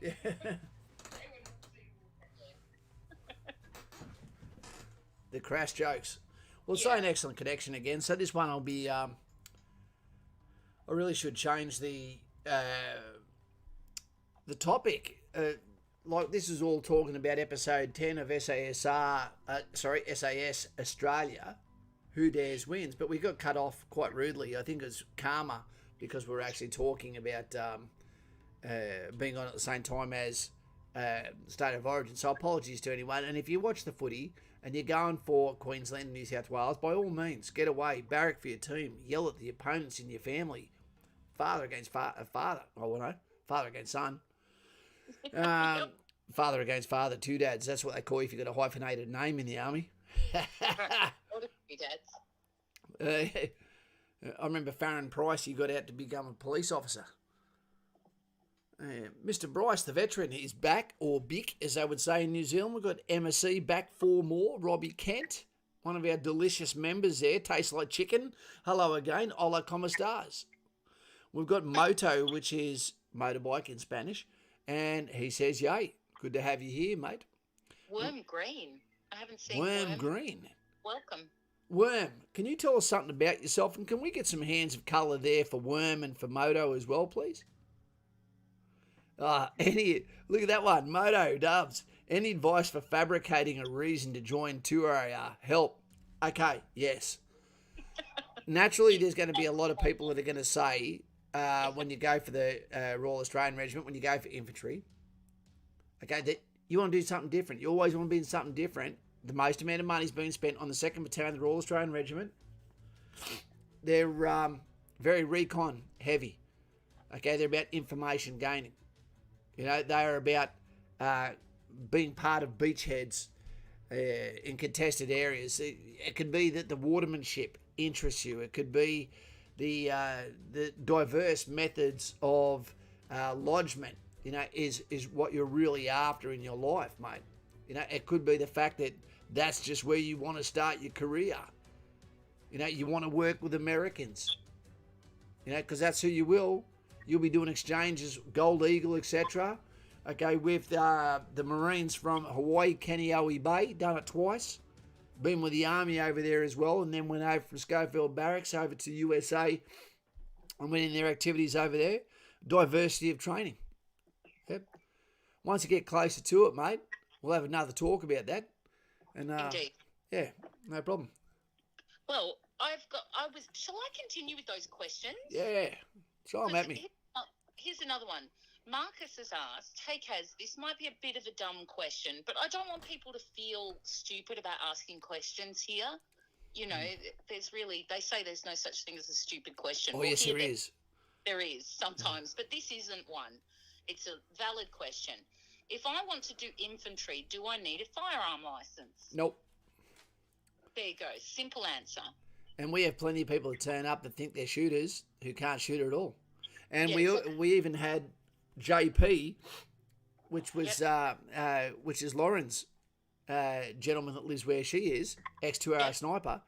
Yeah. The crash jokes. Well, it's Yeah. an excellent connection again. So this one will be. I really should change the topic. Like this is all talking about episode 10 of SAS Australia. Who dares wins, but we got cut off quite rudely. I think it's karma because we're actually talking about being on at the same time as State of Origin. So apologies to anyone. And if you watch the footy and you're going for Queensland and New South Wales, by all means, get away, barrack for your team, yell at the opponents in your family, father against father. I don't know, father against son, Yep. father against father, two dads. That's what they call you if you've got a hyphenated name in the army. Right. What are you, dads? I remember Farron Price, he got out to become a police officer. Mr. Bryce, the veteran, is back, or Bick, as they would say in New Zealand. We've got MSC back for more. Robbie Kent, one of our delicious members there, tastes like chicken. Hello again, hola, como estás? We've got Moto, which is motorbike in Spanish, and he says, yay, good to have you here, mate. Worm Green. I haven't seen Worm Green. Welcome. Worm, can you tell us something about yourself? And can we get some hands of colour there for Worm and for Moto as well, please? Look at that one, Moto Dubs. Any advice for fabricating a reason to join 2RAR? Help. Okay, yes. Naturally, there's going to be a lot of people that are going to say when you go for the Royal Australian Regiment, when you go for infantry, okay, that you want to do something different. You always want to be in something different. The most amount of money's been spent on the 2nd Battalion of the Royal Australian Regiment. They're very recon heavy. Okay, they're about information gaining. You know, they are about being part of beachheads in contested areas. It could be that the watermanship interests you. It could be the diverse methods of lodgement. You know, is what you're really after in your life, mate. You know, it could be the fact that that's just where you want to start your career. You know, you want to work with Americans. You know, because that's who you will. You'll be doing exchanges, Gold Eagle, etc. Okay, with the Marines from Hawaii, Kaneohe Bay, done it twice. Been with the Army over there as well, and then went over from Schofield Barracks over to USA and went in their activities over there. Diversity of training. Yep. Once you get closer to it, mate, we'll have another talk about that. And Indeed. yeah, no problem. Well, shall I continue with those questions? Yeah, throw them at me. Here's another one. Marcus has asked, hey Kaz, this might be a bit of a dumb question, but I don't want people to feel stupid about asking questions here. You know, they say there's no such thing as a stupid question. Oh, yes, there is. There is sometimes, but this isn't one. It's a valid question. If I want to do infantry, do I need a firearm license? Nope. There you go. Simple answer. And we have plenty of people who turn up that think they're shooters who can't shoot at all. And Yeah, we even had JP, which was which is Lauren's gentleman that lives where she is, ex-2RA sniper.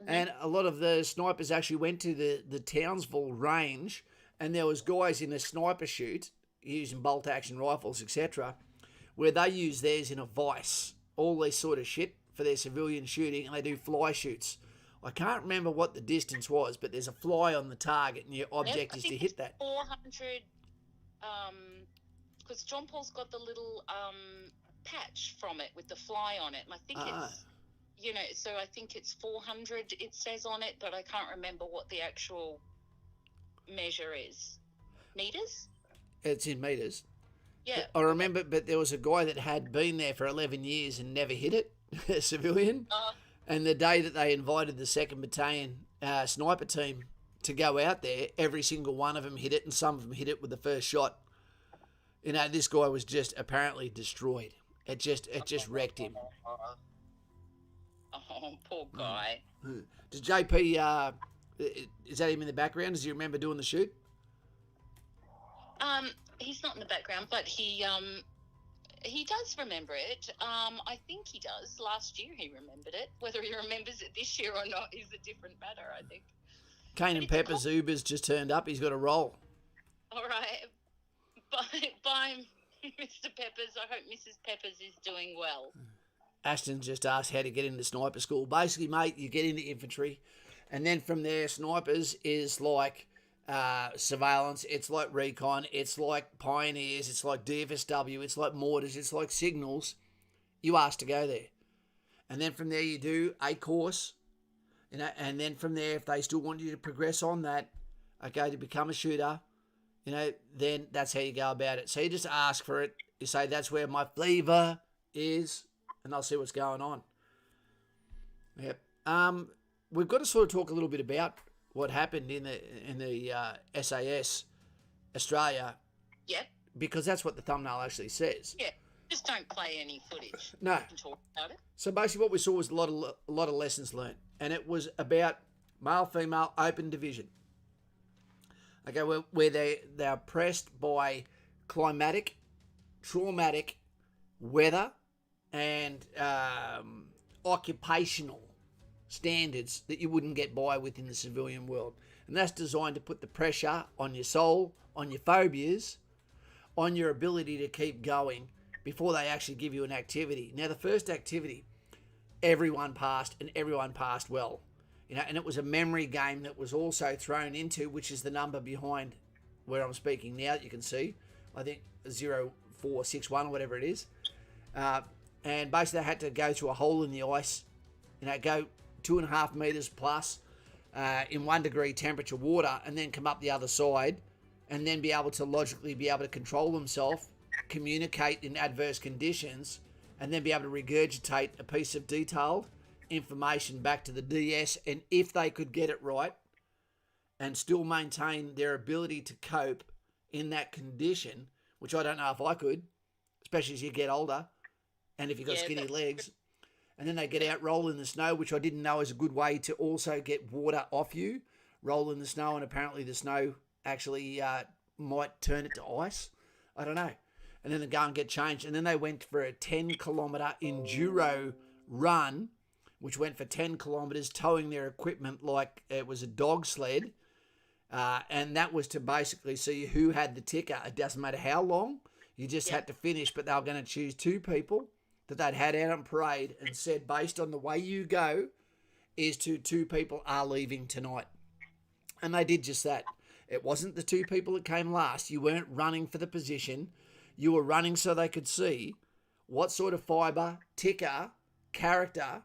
And a lot of the snipers actually went to the Townsville range, and there was guys in a sniper shoot using bolt action rifles, etc., where they use theirs in a vice, all this sort of shit for their civilian shooting, and they do fly shoots. I can't remember what the distance was, but there's a fly on the target, and your object is to hit that. 400, because John Paul's got the little patch from it with the fly on it, and I think it's, you know, so I think it's 400, it says on it, but I can't remember what the actual measure is. Meters? It's in meters. Yeah. I remember, but there was a guy that had been there for 11 years and never hit it, a civilian. And the day that they invited the 2nd Battalion sniper team to go out there, every single one of them hit it, and some of them hit it with the first shot. You know, this guy was just apparently destroyed. It just wrecked him. Oh, poor guy. Does JP, is that him in the background? Does he remember doing the shoot? He's not in the background, but he does remember it. I think he does. Last year he remembered it. Whether he remembers it this year or not is a different matter, I think. Kane and Pepper Zuber's just turned up. He's got a roll. All right. Bye, Mr. Peppers. I hope Mrs. Peppers is doing well. Ashton just asked how to get into sniper school. Basically, mate, you get into infantry, and then from there, snipers is like surveillance, it's like recon, it's like pioneers, it's like DFSW, it's like mortars, it's like signals. You ask to go there. And then from there, you do a course, and then from there, if they still want you to progress on that, okay, to become a shooter, then that's how you go about it. So you just ask for it. You say, that's where my flavour is, and they'll see what's going on. Yep. We've got to sort of talk a little bit about what happened in the SAS Australia. Yep. Because that's what the thumbnail actually says. Yeah. Just don't play any footage. No. You can talk about it. So basically what we saw was a lot of lessons learned. And it was about male-female open division. Okay, where they are pressed by climatic, traumatic, weather, and occupational standards that you wouldn't get by within the civilian world. And that's designed to put the pressure on your soul, on your phobias, on your ability to keep going before they actually give you an activity. Now, the first activity, everyone passed, and everyone passed well. And it was a memory game that was also thrown into, which is the number behind where I'm speaking now that you can see. I think 0461 or whatever it is. And basically they had to go through a hole in the ice, go 2.5 metres plus in 1 degree temperature water, and then come up the other side, and then be able to logically be able to control themselves, communicate in adverse conditions, and then be able to regurgitate a piece of detailed information back to the DS. And if they could get it right and still maintain their ability to cope in that condition, which I don't know if I could, especially as you get older and if you've got skinny legs, and then they get out, roll in the snow, which I didn't know is a good way to also get water off you, roll in the snow, and apparently the snow actually might turn it to ice. I don't know. And then they go and get changed. And then they went for a 10-kilometre enduro run, which went for 10 kilometres, towing their equipment like it was a dog sled. And that was to basically see who had the ticker. It doesn't matter how long. You just had to finish, but they were going to choose 2 people that they'd had out on parade and said, based on the way you go, is 2 people are leaving tonight. And they did just that. It wasn't the 2 people that came last. You weren't running for the position. You were running so they could see what sort of fibre, ticker, character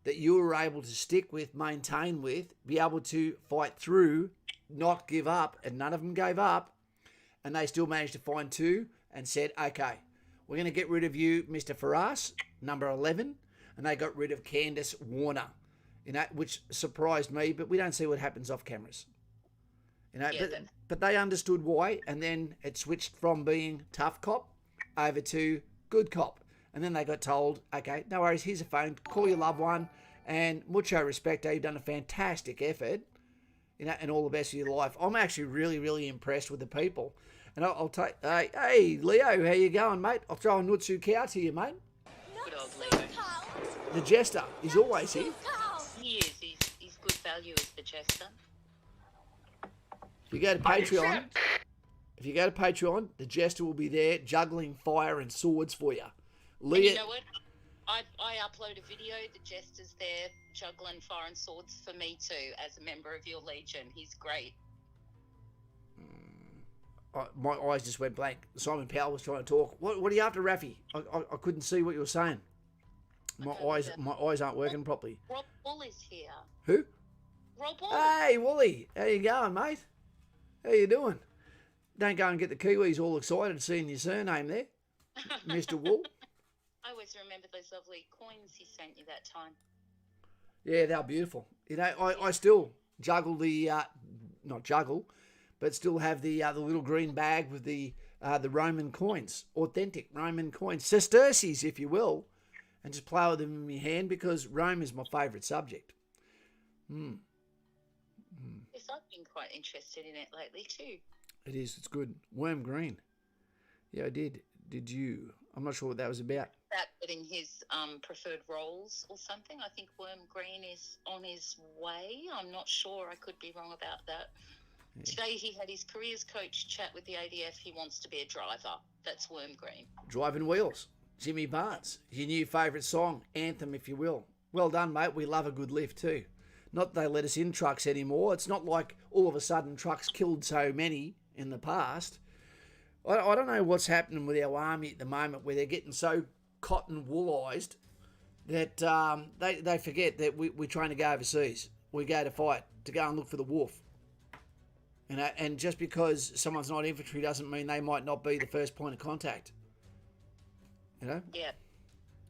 that you were able to stick with, maintain with, be able to fight through, not give up. And none of them gave up. And they still managed to find 2 and said, okay, we're going to get rid of you, Mr. Faras, number 11. And they got rid of Candace Warner, which surprised me, but we don't see what happens off cameras. But they understood why, and then it switched from being tough cop over to good cop. And then they got told, okay, no worries, here's a phone, call your loved one, and mucho respecto, you've done a fantastic effort, and all the best of your life. I'm actually really, really impressed with the people. And I'll take, hey, Leo, how you going, mate? I'll throw a Nutsu cow to you, mate. Good old Leo. The jester, he's always here. He is. He's good value as the jester. If you go to Patreon, the jester will be there juggling fire and swords for you. And you know what? I upload a video. The jester's there juggling fire and swords for me too, as a member of your legion. He's great. My eyes just went blank. Simon Powell was trying to talk. What are you after, Raffy? I couldn't see what you were saying. My eyes aren't working properly. Rob Wall is here. Who? Rob Wall. Hey, Wooly. How you going, mate? How you doing? Don't go and get the Kiwis all excited seeing your surname there, Mr. Wool. I always remember those lovely coins he sent you that time. Yeah, they're beautiful. I still juggle the, not juggle, but still have the little green bag with the Roman coins, authentic Roman coins, sesterces, if you will, and just play with them in my hand because Rome is my favourite subject. Yes, I've been quite interested in it lately too. It is. It's good. Worm green. Yeah, I did. Did you? I'm not sure what that was about. That in his preferred roles or something. I think Worm Green is on his way. I'm not sure. I could be wrong about that. Today he had his careers coach chat with the ADF. He wants to be a driver. That's worm green. Driving Wheels, Jimmy Barnes, your new favourite song, anthem, if you will. Well done, mate. We love a good lift too. Not that they let us in trucks anymore. It's not like all of a sudden trucks killed so many in the past. I don't know what's happening with our army at the moment, where they're getting so cotton woolized that they forget that we're trying to go overseas. We go to fight, to go and look for the wolf. And just because someone's not infantry doesn't mean they might not be the first point of contact. You know? Yeah.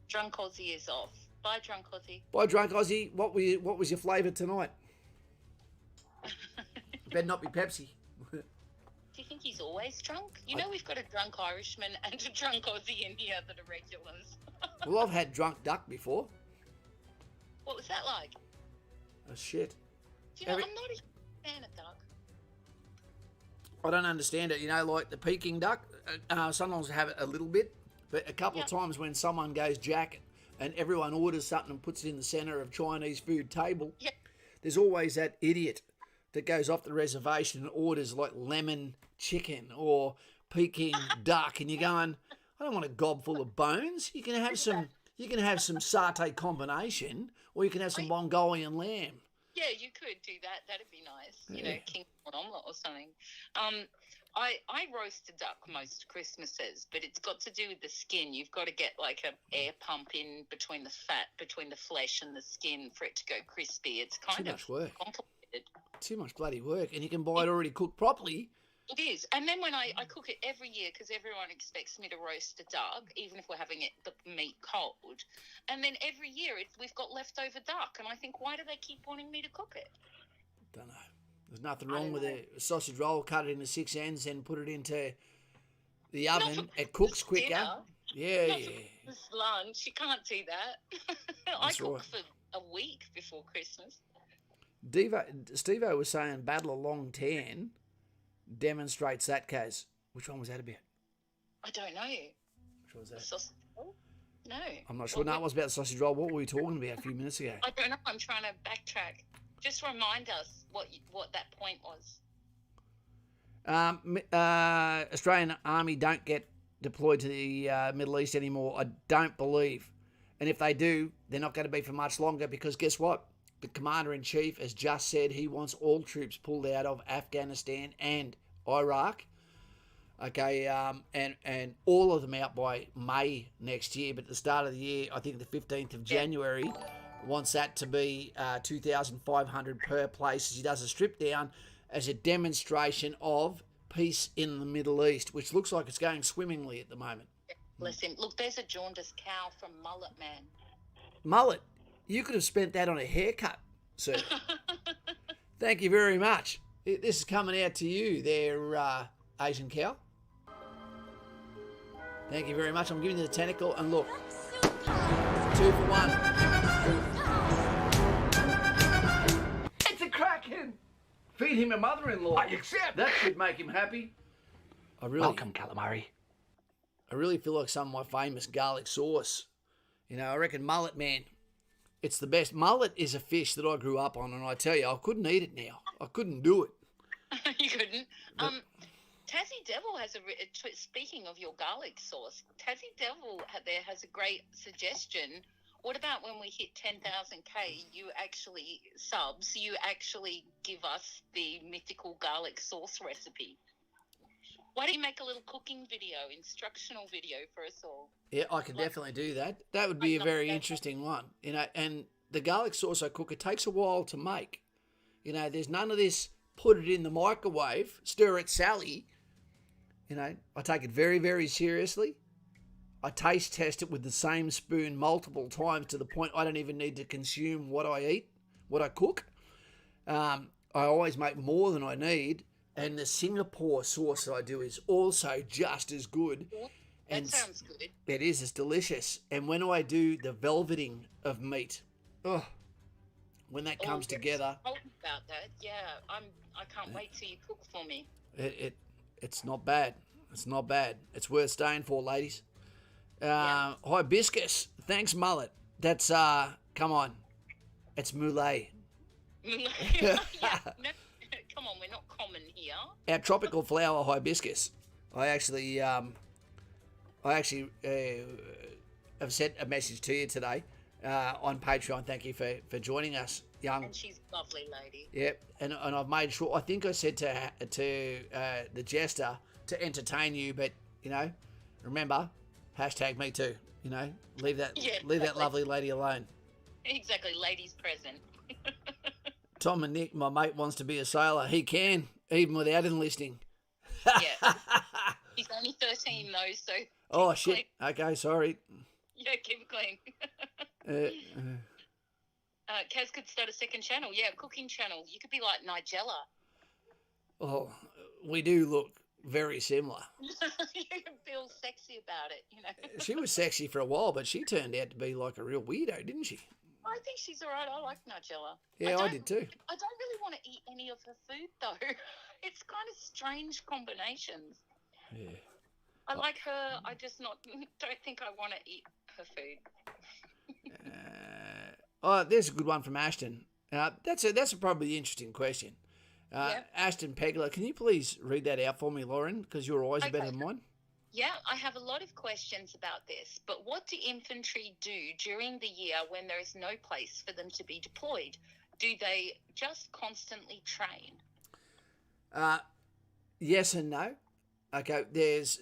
Drunk Aussie is off. Bye, Drunk Aussie. Bye, Drunk Aussie. What was your flavour tonight? Better not be Pepsi. Do you think he's always drunk? You know we've got a drunk Irishman and a drunk Aussie in here that are regulars. Well, I've had drunk duck before. What was that like? Oh, shit. Do you know, I'm not a fan of duck. I don't understand it. You know, like the Peking duck, sometimes I have it a little bit, but a couple of times when someone goes jack and everyone orders something and puts it in the centre of Chinese food table, there's always that idiot that goes off the reservation and orders like lemon chicken or Peking duck, and you're going, I don't want a gob full of bones. You can have some satay combination, or you can have some Mongolian lamb. Yeah, you could do that. That'd be nice. You know, king omelette or something. I roast a duck most Christmases, but it's got to do with the skin. You've got to get like an air pump in between the fat, between the flesh and the skin for it to go crispy. It's kind of complicated. Too much bloody work, and you can buy it already cooked properly. It is. And then when I cook it every year, because everyone expects me to roast a duck, even if we're having the meat cold. And then every year we've got leftover duck. And I think, why do they keep wanting me to cook it? Don't know. There's nothing wrong with a sausage roll, cut it into 6 ends and put it into the oven. It cooks quicker. Dinner. Yeah. It's lunch. You can't do that. I cook for a week before Christmas. Steve-O was saying Battle of Long Tan demonstrates that case. Which one was that about? I don't know. Which one was that? Sausage roll? No. I'm not sure. No, it was about the sausage roll. What were we talking about a few minutes ago? I don't know. I'm trying to backtrack. Just remind us what that point was. Australian Army don't get deployed to the Middle East anymore, I don't believe. And if they do, they're not going to be for much longer, because guess what? The Commander-in-Chief has just said he wants all troops pulled out of Afghanistan and Iraq. Okay, and all of them out by May next year. But at the start of the year, I think the 15th of January, wants that to be 2,500 per place as he does a strip down as a demonstration of peace in the Middle East, which looks like it's going swimmingly at the moment. Bless him. Look, there's a jaundiced cow from Mullet Man. Mullet, you could have spent that on a haircut, sir. Thank you very much. This is coming out to you there, Asian cow. Thank you very much. I'm giving you the tentacle, and look, 2 for 1. It's a kraken. Feed him a mother-in-law. I accept. That should make him happy. Welcome, calamari. I really feel like some of my famous garlic sauce. You know, I reckon Mullet Man, it's the best. Mullet is a fish that I grew up on, and I tell you, I couldn't eat it now. I couldn't do it. You couldn't? Tassie Devil has speaking of your garlic sauce, Tassie Devil there has a great suggestion. What about when we hit 10,000K, you actually give us the mythical garlic sauce recipe? Why don't you make a little cooking video, instructional video for us all? Yeah, I could definitely do that. That would be a very interesting one. You know, and the garlic sauce I cook, it takes a while to make. You know, there's none of this put it in the microwave, stir it Sally. You know, I take it very, very seriously. I taste test it with the same spoon multiple times to the point I don't even need to consume what I eat, what I cook. I always make more than I need. And the Singapore sauce that I do is also just as good. That sounds good. It is. It's delicious. And when I do the velveting of meat, when that comes together. Talk about that. Yeah, I can't wait till you cook for me. It's not bad. It's not bad. It's worth staying for, ladies. Hibiscus. Thanks, Mullet. That's, come on. It's Moulet. Yeah. No, come on, We're not common here. Our tropical flower hibiscus. I actually have sent a message to you today on Patreon. Thank you for joining us, young. And she's a lovely lady. Yep, and I've made sure. I think I said to the jester to entertain you, but remember, #me too. Leave that lovely lady alone. Exactly, ladies present. Tom and Nick, my mate, wants to be a sailor. He can, even without enlisting. Yeah. He's only 13 though, so. Oh shit. Clean. Okay, sorry. Yeah, keep it clean. Kaz could start a second channel. Yeah, a cooking channel. You could be like Nigella. Oh, we do look very similar. You feel sexy about it, She was sexy for a while, but she turned out to be like a real weirdo, didn't she? I think she's all right. I like Nigella. Yeah, I did too. I don't really want to eat any of her food, though. It's kind of strange combinations. Yeah. I like her. I just don't think I want to eat her food. There's a good one from Ashton. That's probably the interesting question. Yep. Ashton Pegler, can you please read that out for me, Lauren? Because you're always better than mine. Yeah, I have a lot of questions about this, but what do infantry do during the year when there is no place for them to be deployed? Do they just constantly train? Yes and no. Okay,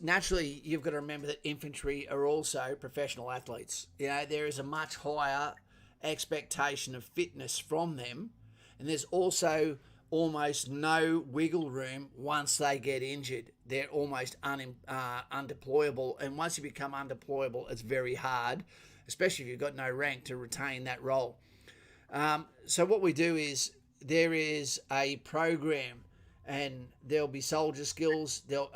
naturally, you've got to remember that infantry are also professional athletes. There is a much higher expectation of fitness from them, and there's also almost no wiggle room once they get injured. They're almost undeployable, and once you become undeployable, it's very hard, especially if you've got no rank, to retain that role. So what we do is there is a program, and there'll be soldier skills, there'll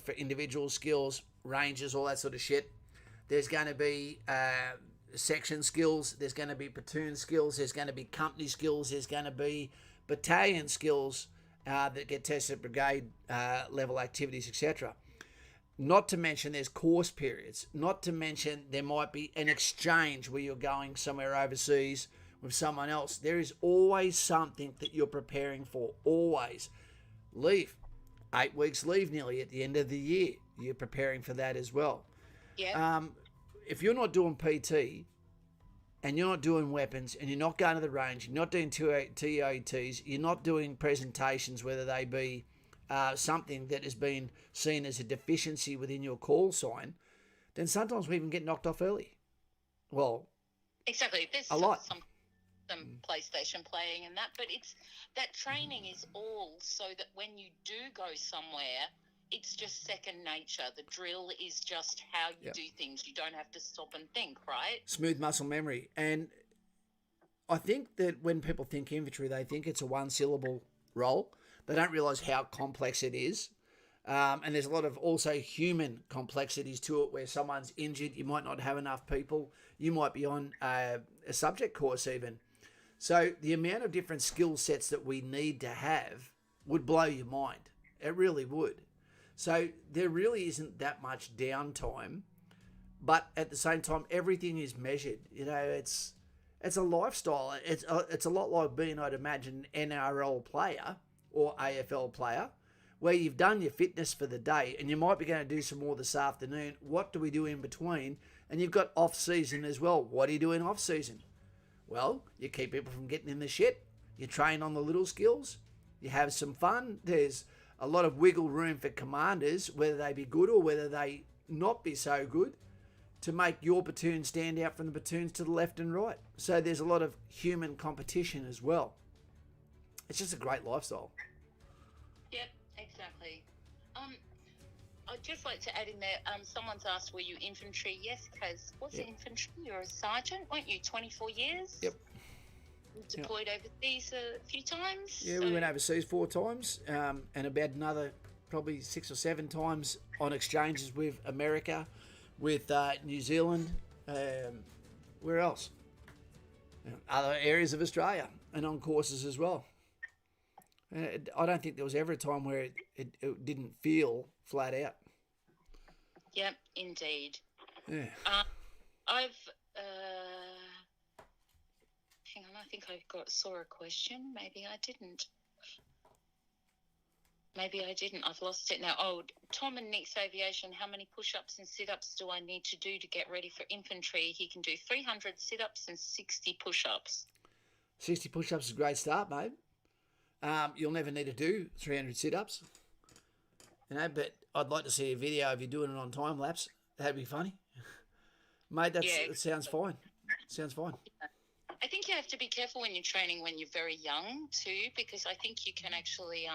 for individual skills, rangers, all that sort of shit. There's going to be section skills, there's going to be platoon skills, there's going to be company skills, there's going to be battalion skills that get tested at brigade level activities, etc. Not to mention there's course periods. Not to mention there might be an exchange where you're going somewhere overseas with someone else. There is always something that you're preparing for. Always. Leave. 8 weeks leave nearly at the end of the year. You're preparing for that as well. Yeah. If you're not doing PT and you're not doing weapons and you're not going to the range, you're not doing TOTs, you're not doing presentations, whether they be something that has been seen as a deficiency within your call sign, then sometimes we even get knocked off early. Well, exactly. There's a lot. Some PlayStation playing and that, but it's that training is all so that when you do go somewhere, it's just second nature. The drill is just how you do things. You don't have to stop and think, right? Smooth muscle memory. And I think that when people think infantry, they think it's a one-syllable role. They don't realise how complex it is. And there's a lot of also human complexities to it, where someone's injured, you might not have enough people, you might be on a subject course even. So the amount of different skill sets that we need to have would blow your mind. It really would. So there really isn't that much downtime, but at the same time, everything is measured. It's a lifestyle. It's a lot like being, I'd imagine, an NRL player or AFL player, where you've done your fitness for the day and you might be going to do some more this afternoon. What do we do in between? And you've got off-season as well. What do you do in off-season? Well, you keep people from getting in the shit. You train on the little skills. You have some fun. There's a lot of wiggle room for commanders, whether they be good or whether they not be so good, to make your platoon stand out from the platoons to the left and right. So there's a lot of human competition as well. It's just a great lifestyle. Yep, exactly. I'd just like to add in there, someone's asked, were you infantry? Yes, because what's infantry? You're a sergeant, weren't you? 24 years? Yep. Deployed overseas a few times? Yeah, we went overseas 4 times, and about another probably 6 or 7 times on exchanges with America, with New Zealand, where else? Other areas of Australia, and on courses as well. I don't think there was ever a time where it didn't feel flat out. Yep, indeed. Yeah. Hang on, I think I saw a question. Maybe I didn't. Maybe I didn't. I've lost it now. Oh, Tom and Nick's Aviation, how many push-ups and sit-ups do I need to do to get ready for infantry? He can do 300 sit-ups and 60 push-ups. 60 push-ups is a great start, mate. You'll never need to do 300 sit-ups. But I'd like to see a video of you doing it on time lapse. That'd be funny. Mate, that sounds fine. Sounds fine. I think you have to be careful when you're training when you're very young too, because I think you can actually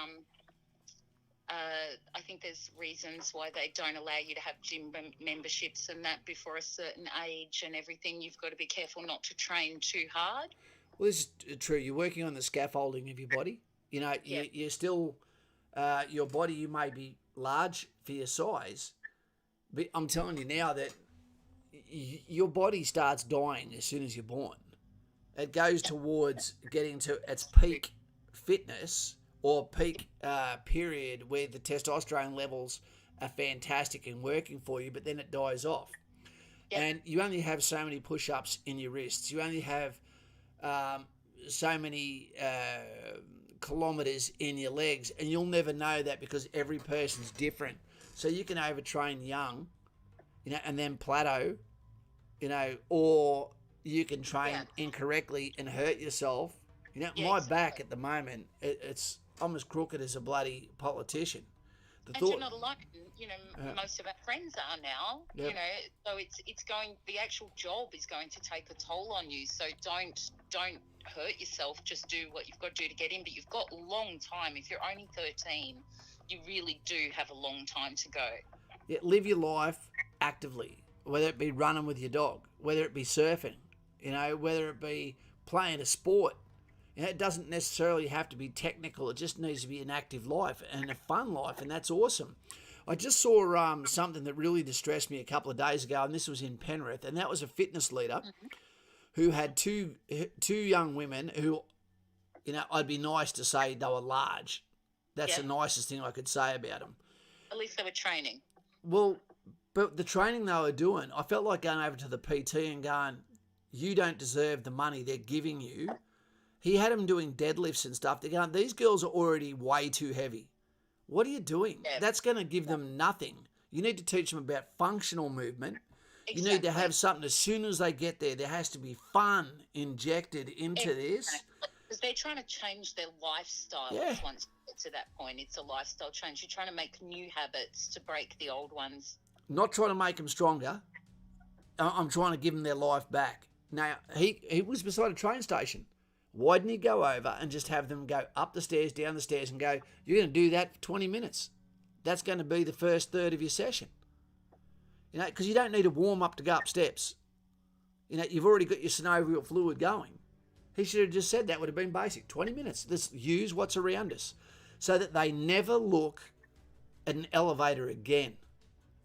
I think there's reasons why they don't allow you to have gym memberships and that before a certain age and everything. You've got to be careful not to train too hard. Well, this is true. You're working on the scaffolding of your body. You're still, your body, you may be large for your size, but I'm telling you now that your body starts dying as soon as you're born. It goes towards getting to its peak fitness or peak period where the testosterone levels are fantastic and working for you, but then it dies off. Yep. And you only have so many push-ups in your wrists. You only have so many kilometres in your legs, and you'll never know that because every person's different. So you can overtrain young, and then plateau, or you can train incorrectly and hurt yourself. My back at the moment, I'm as crooked as a bloody politician. You're not alone. Most of our friends are now. Yep. So it's going. The actual job is going to take a toll on you. So don't hurt yourself. Just do what you've got to do to get in. But you've got a long time. If you're only 13, you really do have a long time to go. Yeah, live your life actively. Whether it be running with your dog, whether it be surfing, whether it be playing a sport. It doesn't necessarily have to be technical. It just needs to be an active life and a fun life, and that's awesome. I just saw something that really distressed me a couple of days ago, and this was in Penrith, and that was a fitness leader who had two young women who, I'd be nice to say they were large. That's the nicest thing I could say about them. At least they were training. Well, but the training they were doing, I felt like going over to the PT and going, you don't deserve the money they're giving you. He had them doing deadlifts and stuff. They're going, these girls are already way too heavy. What are you doing? Yeah. That's going to give them nothing. You need to teach them about functional movement. Exactly. You need to have something as soon as they get there. There has to be fun injected into this. Because they're trying to change their lifestyle once you get to that point. It's a lifestyle change. You're trying to make new habits to break the old ones. Not trying to make them stronger. I'm trying to give them their life back. Now, he was beside a train station. Why didn't he go over and just have them go up the stairs, down the stairs, and go, you're going to do that for 20 minutes. That's going to be the first third of your session. Because you don't need to warm up to go up steps. You've already got your synovial fluid going. He should have just said that would have been basic. 20 minutes. Let's use what's around us so that they never look at an elevator again.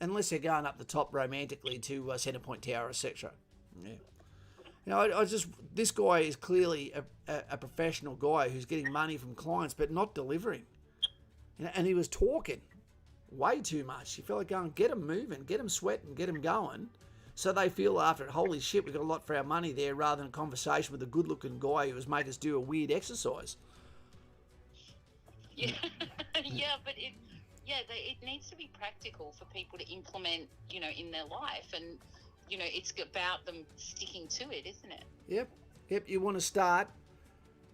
Unless they're going up the top romantically to Centrepoint Tower, etc. Yeah. This guy is clearly a professional guy who's getting money from clients but not delivering. And he was talking way too much. You felt like going, get them moving, get them sweating, get them going. So they feel after it, holy shit, we got a lot for our money there, rather than a conversation with a good-looking guy who was making us do a weird exercise. Yeah, but it needs to be practical for people to implement, in their life. And it's about them sticking to it, isn't it? Yep. You want to start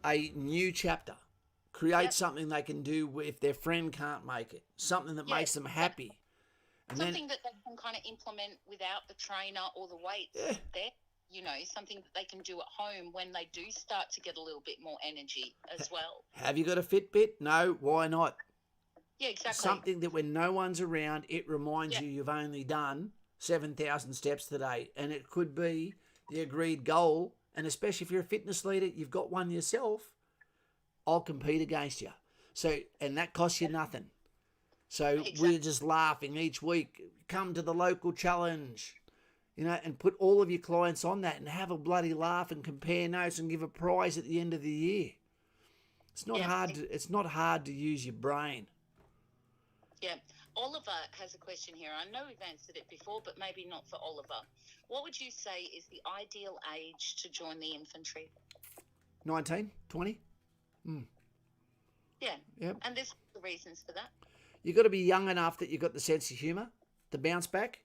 a new chapter. Create something they can do if their friend can't make it. Something that makes them happy. And something that they can kind of implement without the trainer or the weights there. Something that they can do at home when they do start to get a little bit more energy as well. Have you got a Fitbit? No, why not? Yeah, exactly. Something that when no one's around, it reminds you you've only done 7,000 steps today, and it could be the agreed goal. And especially if you're a fitness leader, you've got one yourself. I'll compete against you. And that costs you nothing. So we're just laughing each week. Come to the local challenge, and put all of your clients on that and have a bloody laugh and compare notes and give a prize at the end of the year. It's not hard. It's not hard to use your brain. Yeah. Oliver has a question here. I know we've answered it before, but maybe not for Oliver. What would you say is the ideal age to join the infantry? 19, 20? Yeah. Yep. And there's the reasons for that. You've got to be young enough that you've got the sense of humour to bounce back,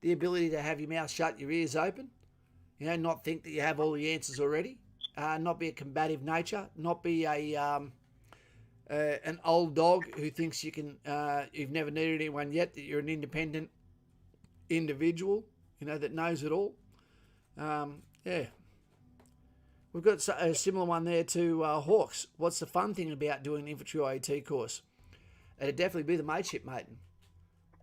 the ability to have your mouth shut, your ears open, not think that you have all the answers already, not be a combative nature, not be an old dog who thinks you can, you've never needed anyone yet, that you're an independent individual, that knows it all. Yeah. We've got a similar one there to Hawks. What's the fun thing about doing an infantry IET course? It'd definitely be the mateship, mate.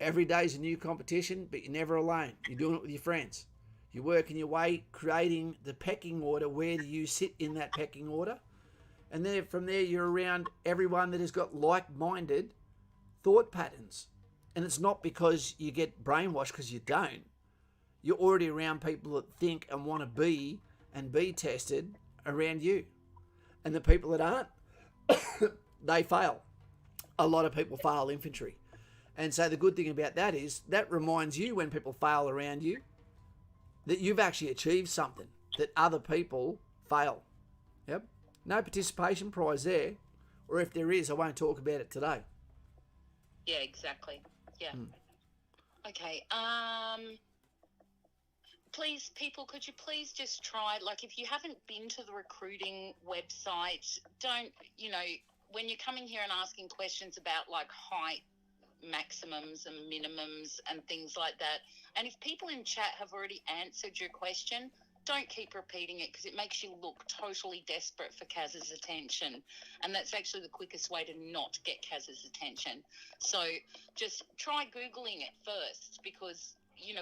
Every day's a new competition, but you're never alone. You're doing it with your friends. You're working your way, creating the pecking order. Where do you sit in that pecking order? And then from there, you're around everyone that has got like-minded thought patterns. And it's not because you get brainwashed, because you don't. You're already around people that think and want to be and be tested around you. And the people that aren't, they fail. A lot of people fail infantry. And so the good thing about that is that reminds you when people fail around you that you've actually achieved something that other people fail. Yep. No participation prize there. Or if there is, I won't talk about it today. Yeah, exactly. Yeah. Okay. Please, people, could you please just try, if you haven't been to the recruiting website, don't, when you're coming here and asking questions about height maximums and minimums and things like that, and if people in chat have already answered your question, don't keep repeating it because it makes you look totally desperate for Kaz's attention, and that's actually the quickest way to not get Kaz's attention. So just try Googling it first, because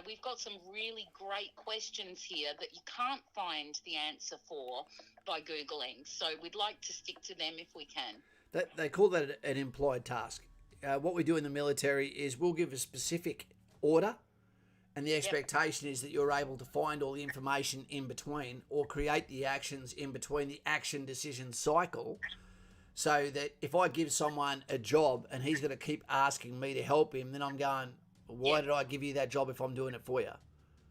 we've got some really great questions here that you can't find the answer for by Googling. So we'd like to stick to them if we can. They call that an implied task. What we do in the military is we'll give a specific order, and the expectation is that you're able to find all the information in between or create the actions in between the action decision cycle, so that if I give someone a job and he's going to keep asking me to help him, then I'm going, why did I give you that job if I'm doing it for you?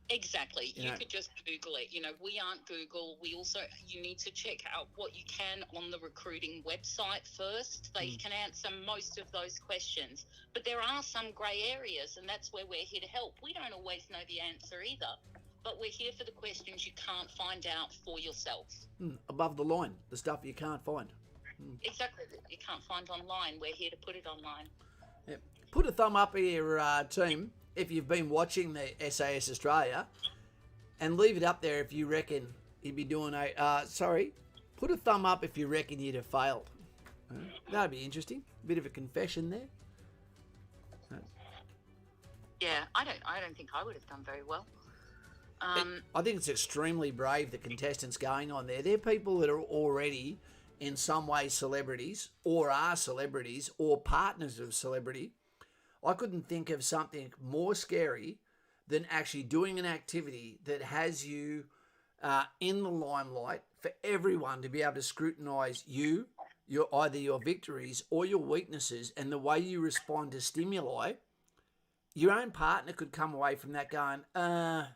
Exactly. You could just Google it. We aren't Google. You need to check out what you can on the recruiting website first. They can answer most of those questions. But there are some grey areas, and that's where we're here to help. We don't always know the answer either, but we're here for the questions you can't find out for yourself. Above the line, the stuff you can't find. Exactly. That you can't find online. We're here to put it online. Yep. Put a thumb up here, team, if you've been watching the SAS Australia, and leave it up there if you reckon you'd be doing put a thumb up if you reckon you'd have failed. That'd be interesting. Bit of a confession there. Yeah, I don't think I would have done very well. I think it's extremely brave, the contestants going on there. They're people that are already in some way celebrities, or are celebrities, or partners of celebrity. I couldn't think of something more scary than actually doing an activity that has you in the limelight for everyone to be able to scrutinise you, either your victories or your weaknesses, and the way you respond to stimuli. Your own partner could come away from that going, I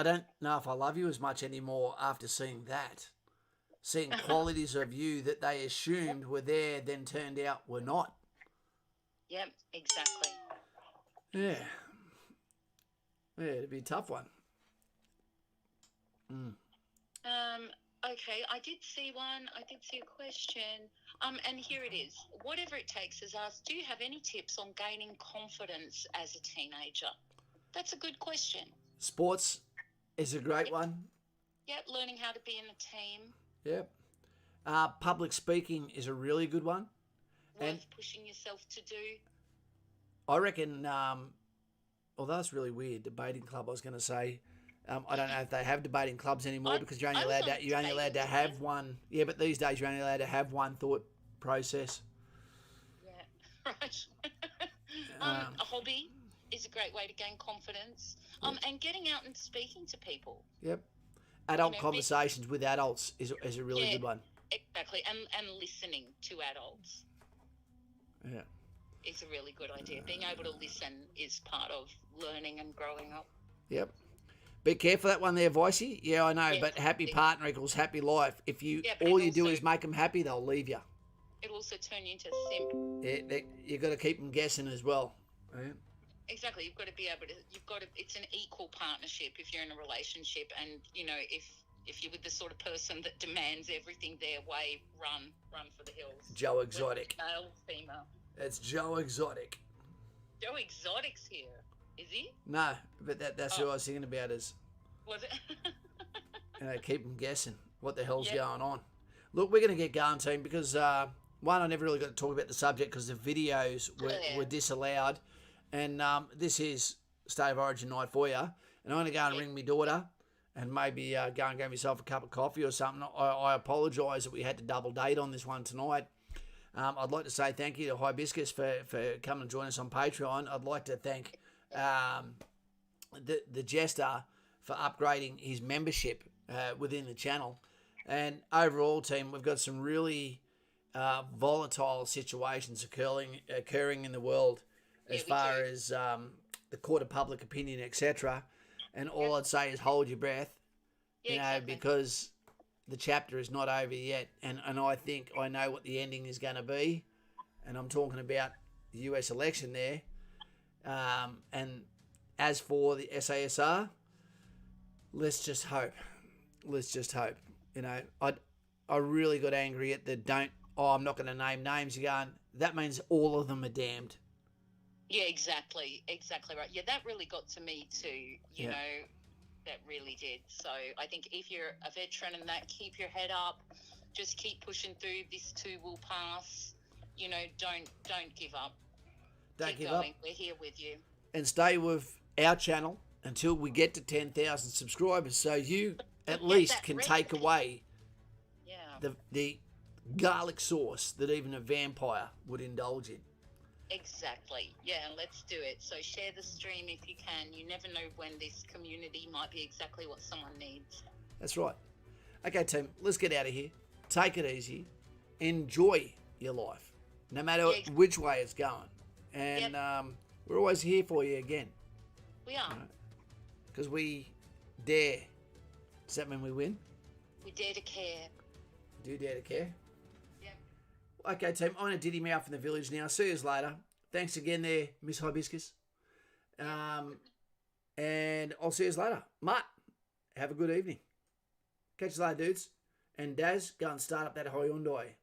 don't know if I love you as much anymore after seeing that. Seeing qualities of you that they assumed were there, then turned out were not. Yep, exactly. Yeah. Yeah, it'd be a tough one. Okay, I did see one. I did see a question. And here it is. Whatever it takes is asked, do you have any tips on gaining confidence as a teenager? That's a good question. Sports is a great one. Yep, learning how to be in a team. Yep. Public speaking is a really good one. Worth pushing yourself to do. I reckon, although it's really weird, debating club, I was going to say, I don't know if they have debating clubs anymore, because you're only allowed to have one. Yeah, but these days you're only allowed to have one thought process. Yeah, right. A hobby is a great way to gain confidence. And getting out and speaking to people. Yep. Adult conversations with adults is a really good one. Exactly, and listening to adults. Yeah. Is a really good idea. Being able to listen is part of learning and growing up. Yep. Be careful that one there, Vicey. Yeah, I know, but happy partner equals happy life. If you all you do is make them happy, they'll leave you. it'll also turn you into a simp. You've got to keep them guessing as well. Yeah. Exactly. You've got to be able to. It's an equal partnership if you're in a relationship, and if you're with the sort of person that demands everything their way, run for the hills. Joe Exotic. Male, female. It's Joe Exotic. Joe Exotic's here, is he? No, but that's who I was thinking about. Is was it? keep them guessing what the hell's going on. Look, we're going to get going, team, because one, I never really got to talk about the subject because the videos were disallowed, and this is State of Origin night for you. And I'm going to go and ring my daughter and maybe go and get myself a cup of coffee or something. I apologise that we had to double date on this one tonight. I'd like to say thank you to Hibiscus for coming and joining us on Patreon. I'd like to thank the Jester for upgrading his membership within the channel. And overall, team, we've got some really volatile situations occurring in the world as far as the court of public opinion, etc. And all I'd say is hold your breath, because the chapter is not over yet. And I think I know what the ending is going to be. And I'm talking about the US election there. And as for the SASR, let's just hope. I really got angry at the I'm not going to name names. You're going, that means all of them are damned. Yeah, exactly right. Yeah, that really got to me too, you know, that really did. So I think if you're a veteran and that, keep your head up, just keep pushing through. This too will pass. Don't give up. Don't give up. We're here with you. And stay with our channel until we get to 10,000 subscribers, so you at least can take away the garlic sauce that even a vampire would indulge in. Exactly. Yeah, let's do it. So share the stream if you can. You never know when this community might be exactly what someone needs. That's right. Okay, team, let's get out of here. Take it easy. Enjoy your life, no matter which way it's going. And we're always here for you again. We are. Because we dare. Does that mean we win? We dare to care. Do dare to care? Yep. Okay, team, I'm going to diddy me out from the village now. See you later. Thanks again there, Miss Hibiscus. And I'll see you later. Mutt, have a good evening. Catch you later, dudes. And Daz, go and start up that Hyundai.